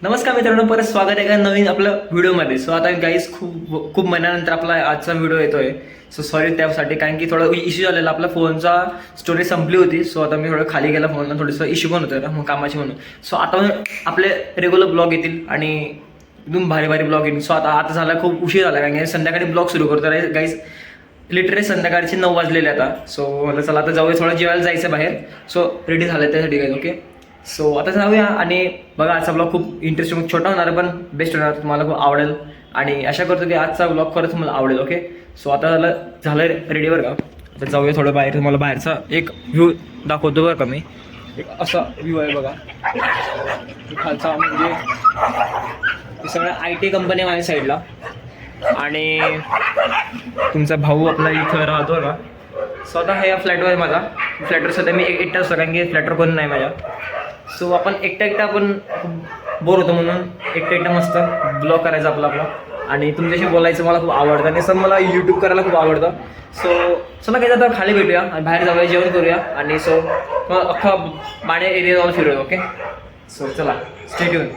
नमस्कार मित्रांनो, परत स्वागत आहे का नवीन आपलं व्हिडिओमध्ये. सो आता गाईज खूप महिन्यानंतर आपला आजचा व्हिडिओ येतोय. सो सॉरी त्यासाठी, कारण की थोडा इश्यू झालेला, आपला फोनचा स्टोरेज संपली होती. सो आता मी थोडं खाली गेला फोनला, थोडंसं इश्यू पण होतं मग कामाची म्हणून. सो आता आपले रेग्युलर ब्लॉग येतील आणि एकदम भारी भारी ब्लॉग येईल. सो आता झाला खूप उशीर झाला, कारण की संध्याकाळी ब्लॉग सुरू करतो गाईज. लिटरली संध्याकाळचे 9 वाजलेले आता. सो मला चला आता जाऊया, थोडं जेवायला जायचं बाहेर. सो रेडी झालं त्यासाठी गाईज. ओके, सो आता जाऊया. आणि बघा, आजचा ब्लॉग खूप इंटरेस्टिंग, छोटा होणार पण बेस्ट होणार, तुम्हाला खूप आवडेल. आणि आशा करतो की आजचा ब्लॉग खरंच मला आवडेल. ओके, सो आता झालं रेडी बरं का. आता जाऊया थोडं बाहेर, तुम्हाला बाहेरचा एक व्ह्यू दाखवतो बरं का मी. एक असा व्ह्यू आहे बघा खालचा, म्हणजे हे सगळं IT कंपनी आहे माझ्या साईडला. आणि तुमचा भाऊ आपला इथं राहतो का. स्वतः हे या फ्लॅटवर आहे माझा. फ्लॅटवर सध्या मी एकटा असतो, कारण की फ्लॅटवर कोण नाही माझ्या. सो आपण एकटा आपण बोर होतो, म्हणून एकटा मस्त ब्लॉग करायचा आपला. आणि तुमच्याशी बोलायचं मला खूप आवडतं, आणि सर मला यूट्यूब करायला खूप आवडतं. सो चला काही आता खाली भेटूया आणि बाहेर जाऊया, जेवण करूया. आणि सो मग अख्खा बाणे एरिया जाऊन फिरूया. ओके, सो चला, stay tune.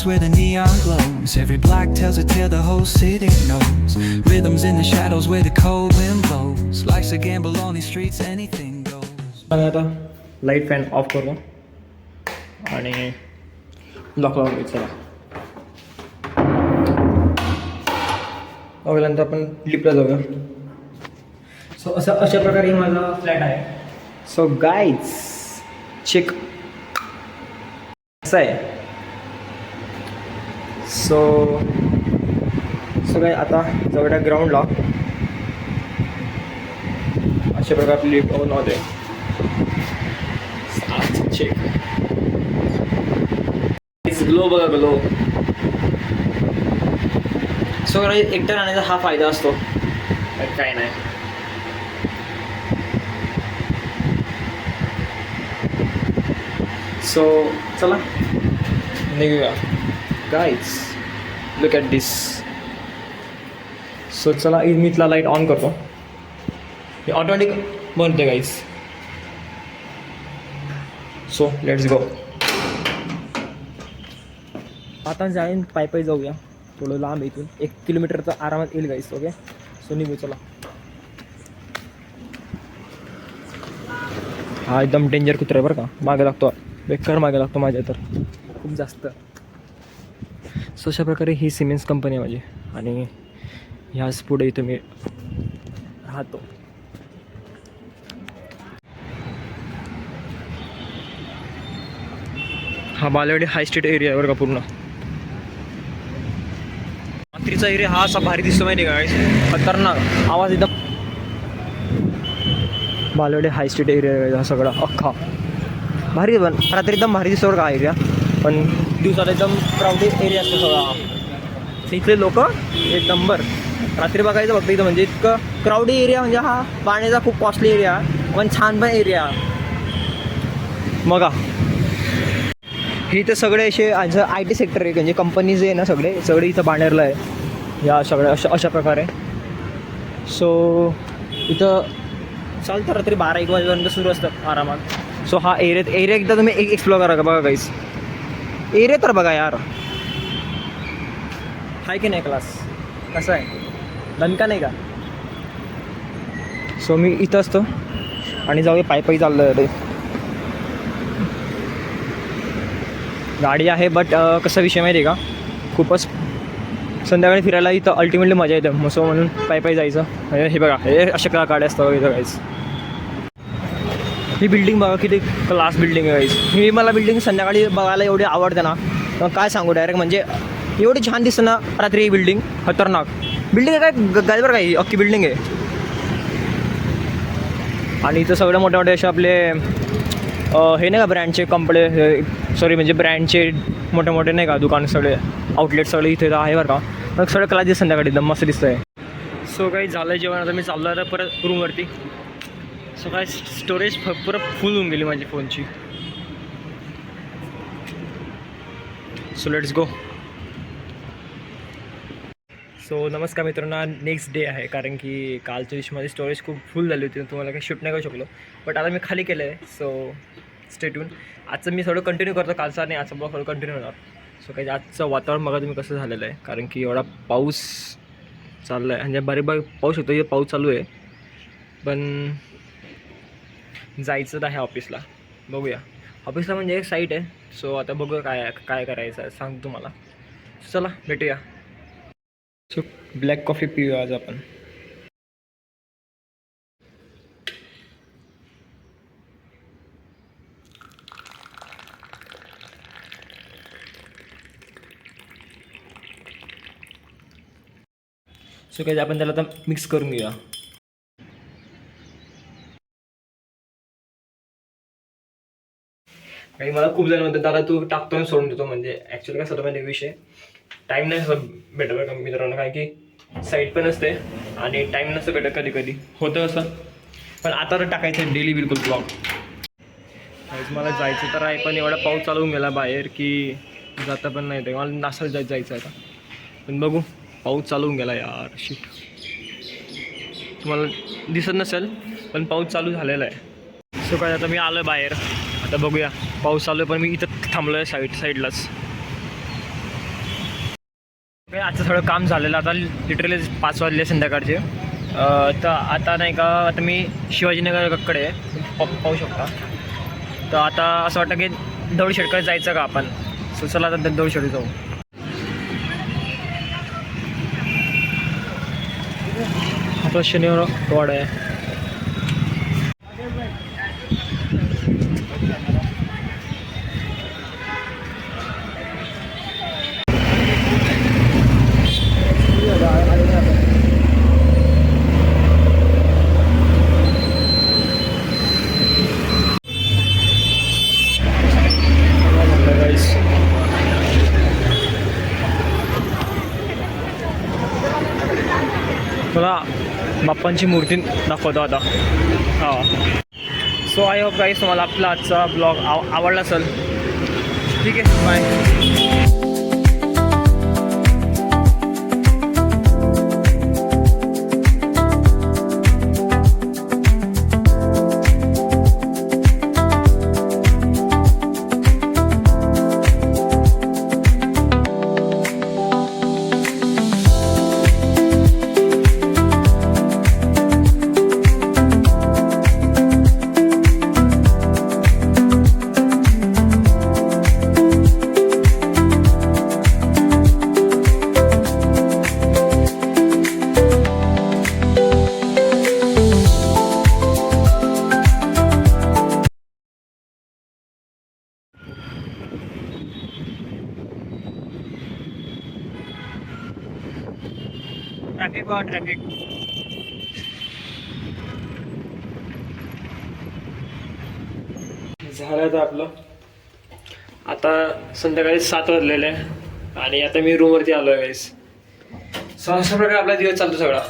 Where the neon glows, every block tells a tale the whole city knows. Rhythms in the shadows where the cold wind blows. Life's a gamble on these streets, anything goes. आता light fan of करतो आणि lock लावून चला. नंतर आपण लिफ्टला जाऊया. So अशा प्रकारे माझा फ्लॅट आहे. सो गाईज चेक असं आहे. सो काय आता जवळ ग्राउंडला अशा प्रकारे आपली लिफ्ट ऑन होते. चेक ग्लो बघा, ग्लो. सो एकटा राहण्याचा हा फायदा असतो, काय नाही. सो चला निघूया guys. Look at this. So चला, मी इथला लाईट ऑन करतो. हे ऑटोमॅटिक बनते गाईज. So let's go. आता जाईन पायी जाऊया, थोडं लांब इथून 1 किलोमीटर तर आरामात येईल गाईज. ओके, सो निघू चला. हा एकदम डेंजर कुत्रा आहे बरं का, मागे लागतो, बेकार मागे लागतो माझ्या तर खूप जास्त. सो अशा प्रकारे ही सिमेंट्स कंपनी आहे माझी, आणि ह्याच पुढे इथं मी राहतो. हा बालेवाडी हाय स्ट्रीट एरिया आहे बरं का पूर्ण. रात्रीचा एरिया हा असा भारी दिसतो माहिती का, खतरनाक आवाज एकदम. बालेवाडी हाय स्ट्रीट एरिया आहे हा सगळा अख्खा भारी, पण रात्री एकदम भारी दिसतो बरं का हा एरिया. पण दिवसात एकदम क्राऊडेड एरिया असतो सगळा. इथले लोक एक नंबर. रात्री बघायचं फक्त इथं, म्हणजे इतकं क्राऊडी एरिया, म्हणजे हा पाण्याचा खूप कॉस्टली एरिया, पण छान पण एरिया. मग इथं सगळे असे IT सेक्टर आहे, म्हणजे कंपनीज आहे ना, सगळे इथं बाणेरला आहे या सगळ्या अशा प्रकारे. सो इथं चालतं रात्री 12-1 वाजेपर्यंत सुरू असतं आरामात. सो हा एरिया एकदा तुम्ही एक्सप्लोर करा का बघा गाईस. एरिया तर बघा यार, हाय की नाही क्लास, कसं आहे, दणका नाही का. सो मी इथं असतो आणि जाऊया पायी चाललं रे. गाडी आहे, बट कसा विषय माहिती आहे का, खूपच संध्याकाळी फिरायला इथं अल्टिमेटली मजा येतं. सो म्हणून पायी जायचं. हे बघा, हे अशा गाड्या असतात इथं गाईस. ही बिल्डिंग बघा, किती क्लास बिल्डिंग आहे गाईस. ही मला बिल्डिंग संध्याकाळी बघायला एवढी आवडते ना, काय सांगू डायरेक्ट. म्हणजे एवढी छान दिसतं ना रात्री. ही बिल्डिंग खतरनाक बिल्डिंग आहे काय गाय बरं, काही अख्खी बिल्डिंग आहे. आणि इथं सगळं मोठे असे आपले हे नाही का, ब्रँडचे कपडे, सॉरी म्हणजे ब्रँडचे मोठे नाही का दुकान, सगळे आउटलेट सगळे इथे आहे बरं का. मग सगळं क्लास दिसतं संध्याकाळी, एकदम मस्त दिसतं आहे. सो काही झालं जेवण, आता मी चाललो आहे परत रूमवरती. सो काय स्टोरेज पुरं फुल होऊन गेली माझी फोनची. So let's go. सो नमस्कार मित्रांनो, नेक्स्ट डे आहे कारण की कालच्या दिवशी माझी स्टोरेज खूप फुल झाली होती, तुम्हाला काही शूट नाही करू शकलो. बट आता मी खाली केलं आहे. सो स्टेटून आजचं मी थोडं कंटिन्यू करतो, कालचा आणि आजचा ब्लॉग थोडं कंटिन्यू होणार. सो काही आजचं वातावरण बघा तुम्ही कसं झालेलं आहे, कारण की एवढा पाऊस चालला आहे. म्हणजे बारीक पाऊस होतो, हे पाऊस चालू आहे. पण जायचं आहे ऑफिसला, बघूया. ऑफिसला म्हणजे एक साईट आहे. सो आता बघूया काय करायचं आहे, सांगतो तुम्हाला. चला भेटूया. सो ब्लॅक कॉफी पिऊया आज आपण. सो काही आपण त्याला आता मिक्स करून घेऊया. काही मला खूप जण म्हणतात दादा तू टाकतो आणि सोडून देतो. म्हणजे ॲक्च्युली काय सगळं म्हणजे विषय टाईम नाही असं भेटत बरं का मित्रांनो, कारण की साईट पण असते आणि टाईम नसतं भेटत, कधी कधी होतं असं. पण आता तर टाकायचं डेली बिलकुल ब्लॉग. मला जायचं तर आहे, पण एवढा पाऊस चालू होऊन गेला बाहेर की जाता पण नाही ते. मला नासाला जायचं आता, पण बघू. पाऊस चालू होऊन गेला यार, शिट. तुम्हाला दिसत नसेल पण पाऊस चालू झालेला आहे. सो काय आता मी आलो बाहेर, आता बघूया. पाऊस चालू आहे पण मी इथं थांबलो आहे साईडलाच. काय आजचं थोडं काम झालेलं, आता लिटरली 5 वाजले संध्याकाळचे. तर आता नाही का, आता मी शिवाजीनगरकडे पाहू शकता. तर आता असं वाटतं की दगडूशेठकडे जायचं का आपण. सो चला आता दगडूशेठ जाऊ. आपला शनिवार वाडा आहे. मला बाप्पांची मूर्ती दाखवतो आता. हां. सो आय होप गाईस तुम्हाला आपला आजचा ब्लॉग आवडला असेल. ठीक आहे, बाय. ट्रॅफिक झालं तर आपलं. आता संध्याकाळी 7 वाजलेले आहे आणि आता मी रूमवरती आलो आहे गाईस. सो अशा प्रकारे आपला दिवस चालतो सगळा.